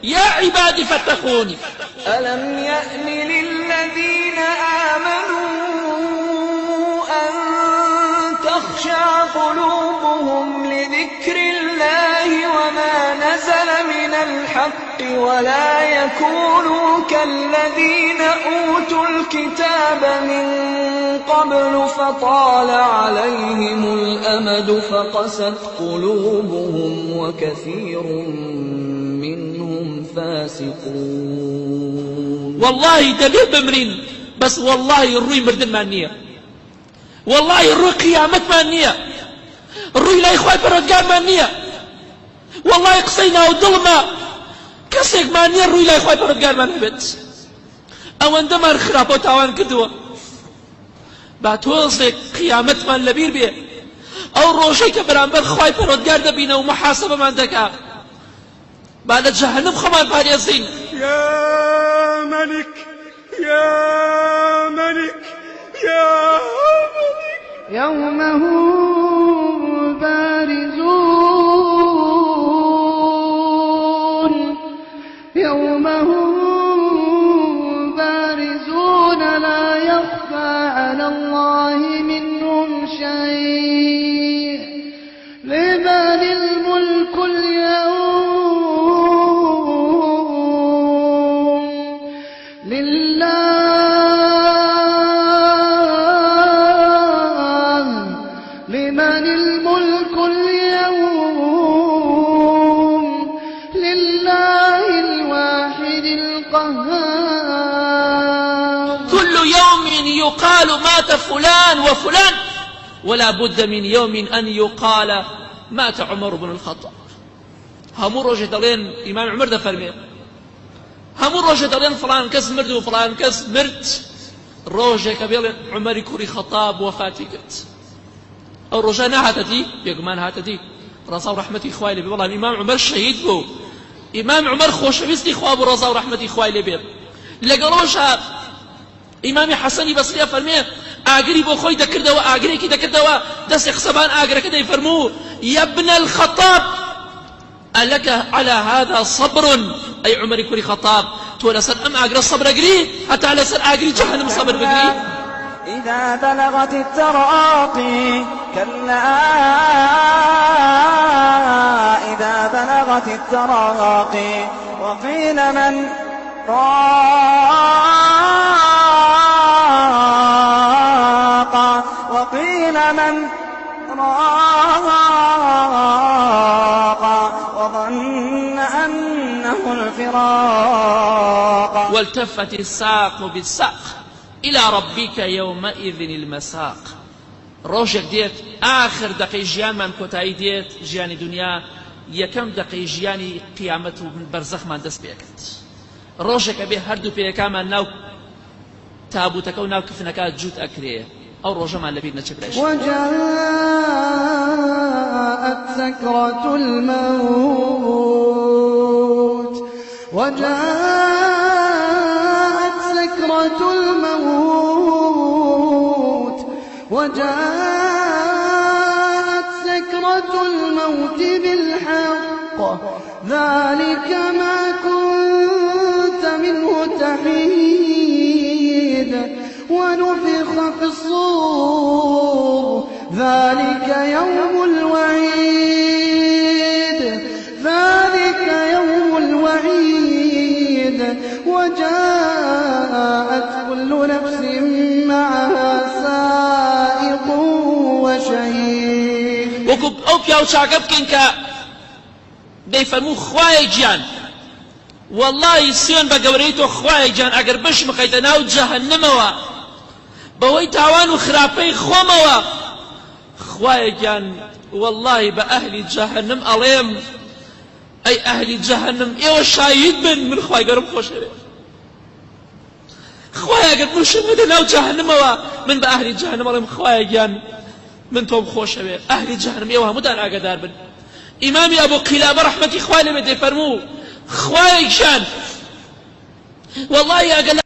يا عبادي فاتقون. ألم يأن للذين آمنوا أن تخشع قلوبهم لذكر الله وما نزل من الحق ولا يكونوا كالذين أوتوا الكتاب من قبل فطال عليهم الأمد فقست قلوبهم وكثير منهم فاسقون. والله دبيب بمرين بس والله الروي مردن مانية، والله الروي قيامت مانية، الروي لا إخوة برودقار مانية، والله قصينا ودلما كسيك مانية الروي لا إخوة برودقار مانيبت. أو عندما الخراب وتاوان كدوة باتوزك قيامت من لبير بيه أو روشيك برانبر خواهي برودقار دبينا ومحاسبة من دكا بعد جهنم خمان فاريزين. يا ملك يا ملك يا ملك يوم هم بارزون يوم هم بارزون لا يخفى على الله منهم شيء لمن الملك اليوم لمن الملك اليوم لله الواحد القهار. كل يوم يقال مات فلان وفلان ولا بد من يوم أن يقال مات عمر بن الخطاب. همو روجه دلين إمام عمر ده فرمي همو روجه دلين فلان كس مرد وفلان كس مرد روجه كبير عمر كوري خطاب وفاتي قلت أو روجانا هاتتي يقمان هاتتي رضا ورحمتي إخوائي لبي. والله إمام عمر شهيد بو، إمام عمر خوشويستي خواب رضا ورحمتي إخوائي لبي. لقروشا إمام حسني بصري فرمي آقري بو خوي دكر دوا آقري كي دكر دوا دس خصبان آقري كده يفرموه يا ابن الخطاب ألك على هذا صبر؟ أي عمر كوري خطاب تولى سر أم آقري الصبر أقري حتى على سر آقري جهنم صبر بقري. إذا بلغت التراقي كلا إذا بلغت التراقي وقيل من راق وقيل من راق وظن أنه الفراق والتفت الساق بالساق إلى ربك يومئذ المساق. روجك ديت آخر دقي جيان من كوتاي ديت جياني دنيا يكم دقي جياني قيامته من برزخ من دست بيكت. روجك به هردو بيكا من ناو تابوتك وناو كفنكات جوت أكريه أو روجة من لبيدنا تشبريش. وجاءت سكرة الموت وجاءت سكرة الموت بالحق ذلك ما كنت منه تحيد ونفخ في الصور ذلك يوم الوعيد وجاءت كل نفس معها سائق وشهيد. وكب أو بياو شاقب كنكا ديفرمو خواي جان والله سيون بقوريتو خواي جان اگر بش مقيتناو جهنموا بوي تاوان وخرابي خوموا خواي جان والله بأهل جهنم أليم أي أهل جهنم إيو شايد من خواي قرب خوش خواي اگر بش مقيتناو جهنموا من بأهل جهنم أليم خواي جان من توم خوش أهل جهنم إيوها مدان آقدار بن. إمامي أبو قلابة رحمتي إخواني بدي فرمو خواي شان والله أقل